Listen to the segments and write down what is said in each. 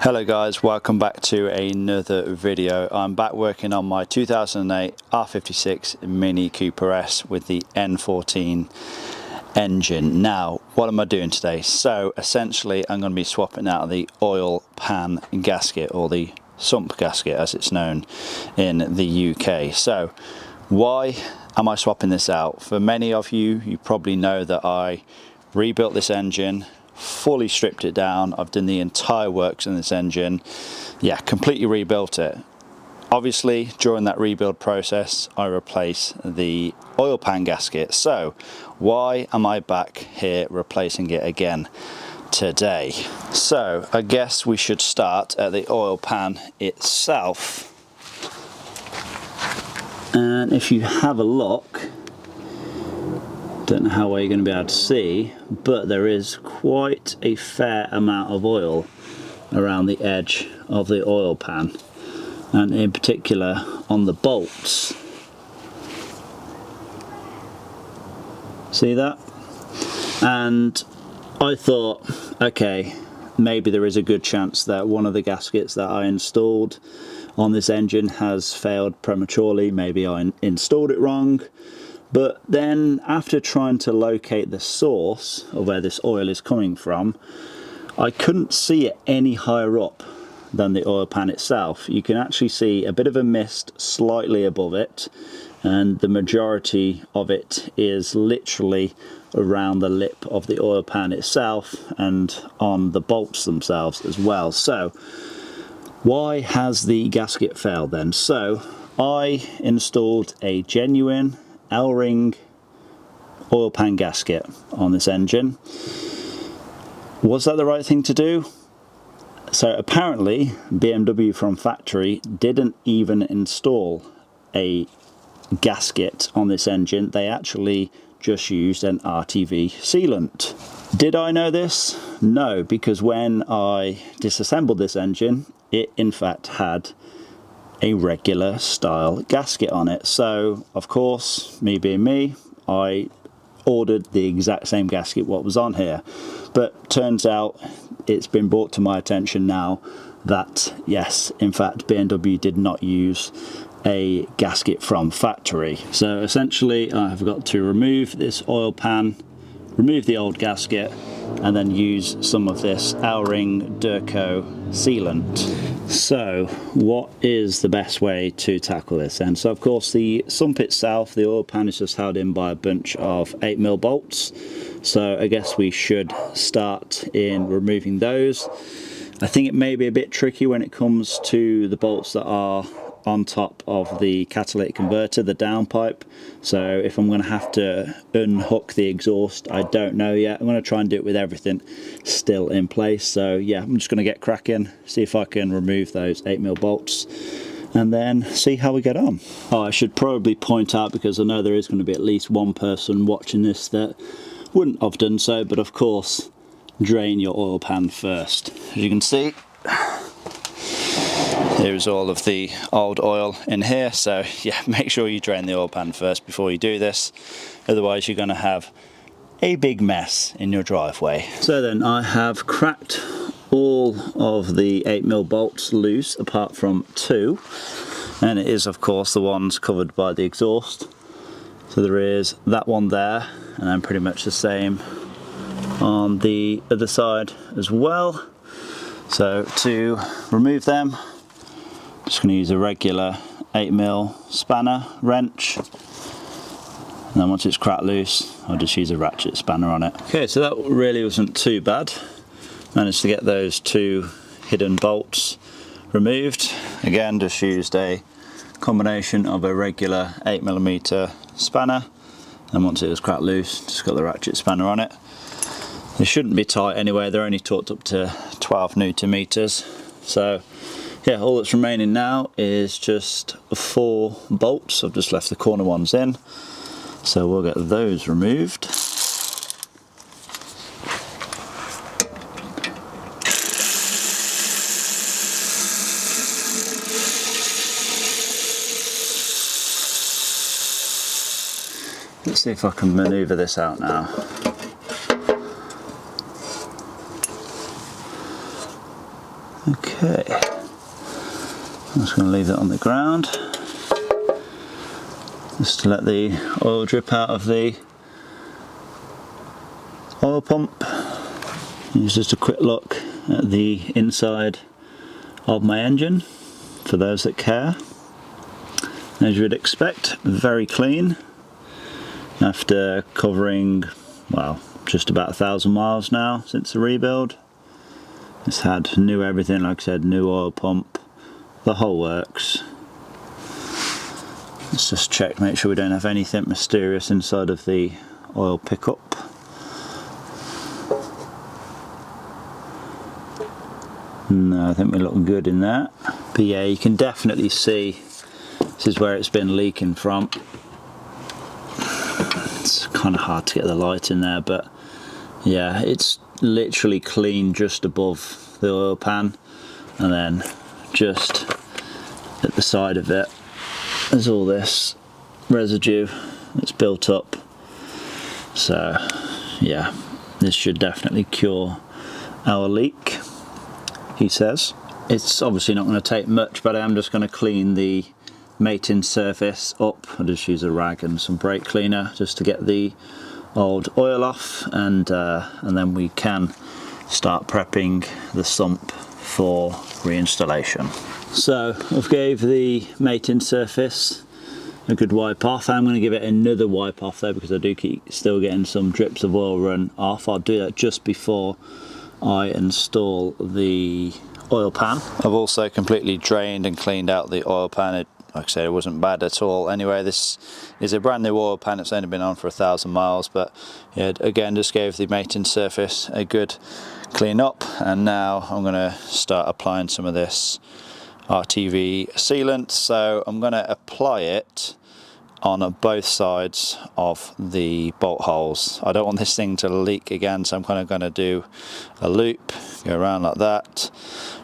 Hello guys, welcome back to another video. I'm back working on my 2008 R56 Mini Cooper S with the N14 engine. Now, what am I doing today? So essentially I'm going to be swapping out the oil pan gasket, or the SUMP gasket as it's known in the UK. So why am I swapping this out? For many of you, you probably know that I rebuilt this engine, fully stripped it down. I've done the entire works in this engine. Yeah, completely rebuilt it. Obviously, during that rebuild process, I replaced the oil pan gasket. So why am I back here replacing it again today? So I guess we should start at the oil pan itself. And if you have a look, don't know how well you're going to be able to see, but there is quite a fair amount of oil around the edge of the oil pan, and in particular on the bolts. See that? And I thought, okay, maybe there is a good chance that one of the gaskets that I installed on this engine has failed prematurely. Maybe I installed it wrong. But then, after trying to locate the source of where this oil is coming from, I couldn't see it any higher up than the oil pan itself. You can actually see a bit of a mist slightly above it, and the majority of it is literally around the lip of the oil pan itself and on the bolts themselves as well. So why has the gasket failed then? So I installed a genuine L-ring oil pan gasket on this engine. Was that the right thing to do? So apparently BMW from factory didn't even install a gasket on this engine. They actually just used an RTV sealant. Did I know this? No, because when I disassembled this engine, it in fact had a regular style gasket on it. So of course, me being me, I ordered the exact same gasket what was on here. But turns out it's been brought to my attention now that yes, in fact BMW did not use a gasket from factory. So essentially I've got to remove this oil pan, remove the old gasket, and then use some of this L-ring Durco sealant. So what is the best way to tackle this then? So of course the sump itself, the oil pan, is just held in by a bunch of 8mm bolts. So I guess we should start in removing those. I think it may be a bit tricky when it comes to the bolts that are on top of the catalytic converter, the downpipe. So if I'm going to have to unhook the exhaust, I don't know yet. I'm going to try and do it with everything still in place. So yeah, I'm just going to get cracking, see if I can remove those 8mm bolts, and then see how we get on. Oh, I should probably point out, because I know there is going to be at least one person watching this that wouldn't have done so, but of course drain your oil pan first. As you can see, here's all of the old oil in here. So yeah, make sure you drain the oil pan first before you do this, otherwise you're going to have a big mess in your driveway. So then I have cracked all of the 8mm bolts loose apart from two, and it is of course the ones covered by the exhaust. So there is that one there, and then pretty much the same on the other side as well. So to remove them, I'm just going to use a regular 8mm spanner wrench, and then once it's cracked loose, I'll just use a ratchet spanner on it. Okay, so that really wasn't too bad. Managed to get those two hidden bolts removed. Again, just used a combination of a regular 8mm spanner, and once it was cracked loose, just got the ratchet spanner on it. They shouldn't be tight anyway, they're only torqued up to 12 Newton meters. So yeah, all that's remaining now is just 4 bolts. I've just left the corner ones in, so we'll get those removed. Let's see if I can maneuver this out now. Okay, I'm just going to leave that on the ground just to let the oil drip out of the oil pump. Here's just a quick look at the inside of my engine for those that care. As you would expect, very clean after covering, well, just about 1,000 miles now since the rebuild. It's had new everything, like I said, new oil pump, the whole works. Let's just check, make sure we don't have anything mysterious inside of the oil pickup. No, I think we're looking good in that. But yeah, you can definitely see this is where it's been leaking from. It's kind of hard to get the light in there, but yeah, it's literally clean just above the oil pan, and then just at the side of it there's all this residue that's built up. So yeah, this should definitely cure our leak, he says. It's obviously not going to take much, but I am just going to clean the mating surface up. I'll just use a rag and some brake cleaner just to get the old oil off, and then we can start prepping the sump for reinstallation. So I've gave the mating surface a good wipe off. I'm going to give it another wipe off though, because I do keep still getting some drips of oil run off. I'll do that just before I install the oil pan. I've also completely drained and cleaned out the oil pan. Like I said, it wasn't bad at all. Anyway, this is a brand new oil pan. It's only been on for 1,000 miles, but yeah, again, just gave the mating surface a good clean up, and now I'm going to start applying some of this RTV sealant. So I'm going to apply it on both sides of the bolt holes. I don't want this thing to leak again, so I'm kind of going to do a loop, go around like that,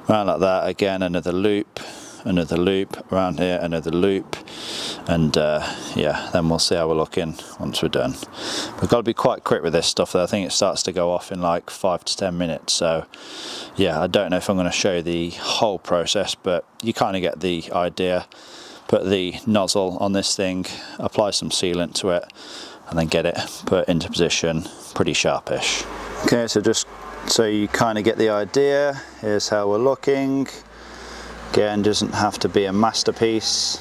again, another loop, around here, another loop, and yeah, then we'll see how we're looking once we're done. We've got to be quite quick with this stuff though. I think it starts to go off in like 5 to 10 minutes, so yeah, I don't know if I'm going to show the whole process, but you kind of get the idea. Put the nozzle on this thing, apply some sealant to it, and then get it put into position pretty sharpish. Okay, so just so you kind of get the idea, here's how we're looking. Again, doesn't have to be a masterpiece.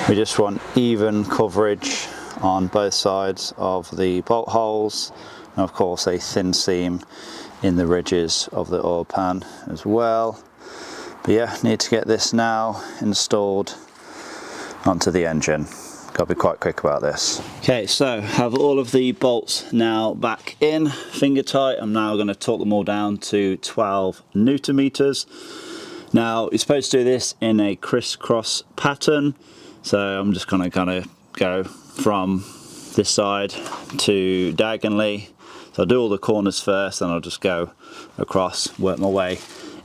We just want even coverage on both sides of the bolt holes, and of course a thin seam in the ridges of the oil pan as well. But yeah, need to get this now installed onto the engine. Got to be quite quick about this. Okay, so have all of the bolts now back in, finger tight. I'm now going to torque them all down to 12 Newton meters. Now, you're supposed to do this in a crisscross pattern, so I'm just going to kind of go from this side to diagonally. So I'll do all the corners first, then I'll just go across, work my way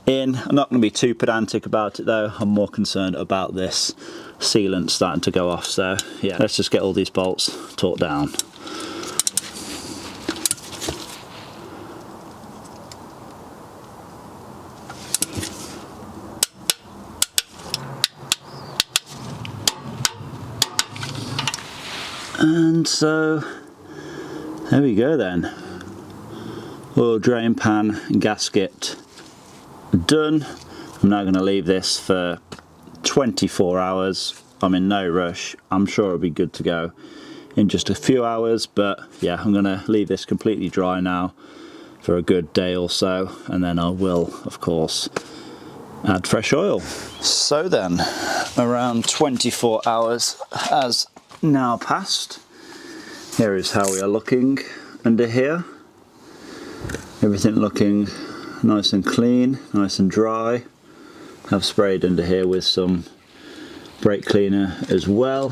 in. I'm not going to be too pedantic about it though. I'm more concerned about this sealant starting to go off. So yeah, let's just get all these bolts torqued down. And so there we go then. Oil drain pan and gasket done. I'm now going to leave this for 24 hours. I'm in no rush. I'm sure it'll be good to go in just a few hours, but yeah, I'm going to leave this completely dry now for a good day or so, and then I will of course add fresh oil. So then, around 24 hours has now passed. Here is how we are looking under here. Everything looking nice and clean, nice and dry. I've sprayed under here with some brake cleaner as well.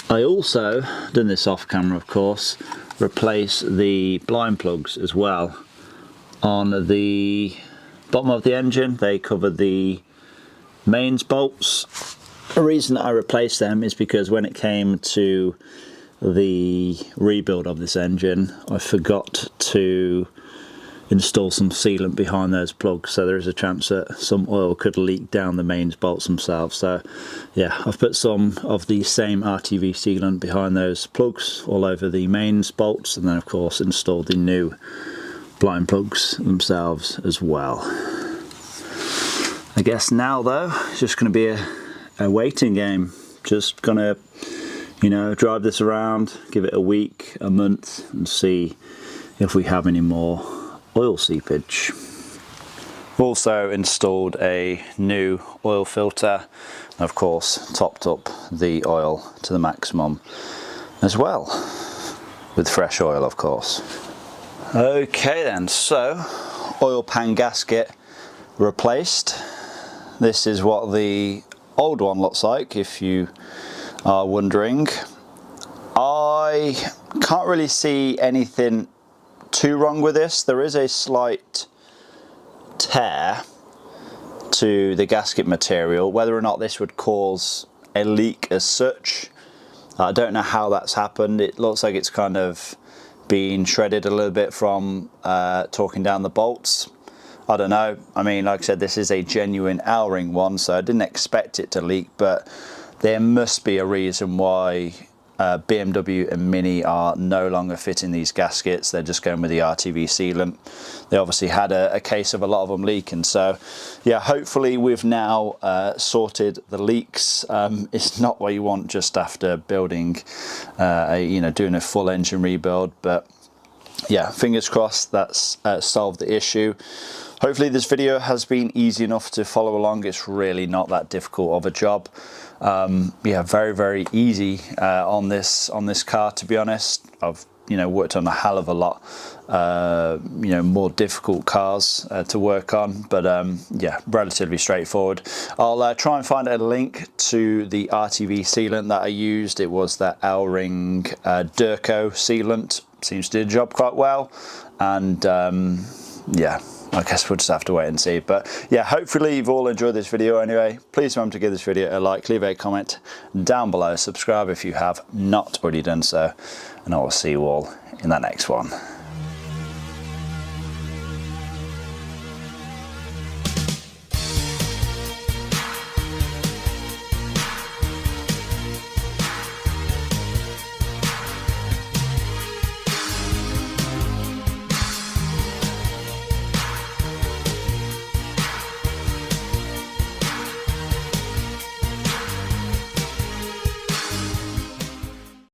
I also, done this off camera of course, replace the blind plugs as well. On the bottom of the engine they cover the mains bolts. The reason that I replaced them is because when it came to the rebuild of this engine, I forgot to install some sealant behind those plugs, so there is a chance that some oil could leak down the mains bolts themselves. So yeah, I've put some of the same RTV sealant behind those plugs all over the mains bolts, and then of course installed the new blind plugs themselves as well. I guess now though, it's just going to be a waiting game. Just gonna, you know, drive this around, give it a week, a month, and see if we have any more oil seepage. Also installed a new oil filter, and of course topped up the oil to the maximum as well, with fresh oil of course. Okay then, so oil pan gasket replaced. This is what the old one looks like, if you are wondering. I can't really see anything too wrong with this. There is a slight tear to the gasket material. Whether or not this would cause a leak as such, I don't know how that's happened. It looks like it's kind of been shredded a little bit from torquing down the bolts. I don't know. I mean, like I said, this is a genuine L-ring one, so I didn't expect it to leak, but there must be a reason why BMW and Mini are no longer fitting these gaskets. They're just going with the RTV sealant. They obviously had a case of a lot of them leaking, so yeah, hopefully we've now sorted the leaks. It's not what you want just after building you know, doing a full engine rebuild, but yeah, fingers crossed that's solved the issue. Hopefully this video has been easy enough to follow along. It's really not that difficult of a job. Yeah, very easy on this car, to be honest. I've, you know, worked on a hell of a lot you know, more difficult cars to work on, but yeah, relatively straightforward. I'll try and find a link to the RTV sealant that I used. It was that L-ring Durco sealant. Seems to do the job quite well, and yeah, I guess we'll just have to wait and see. But yeah, hopefully you've all enjoyed this video anyway. Please remember to give this video a like, leave a comment down below, subscribe if you have not already done so, and I will see you all in that next one.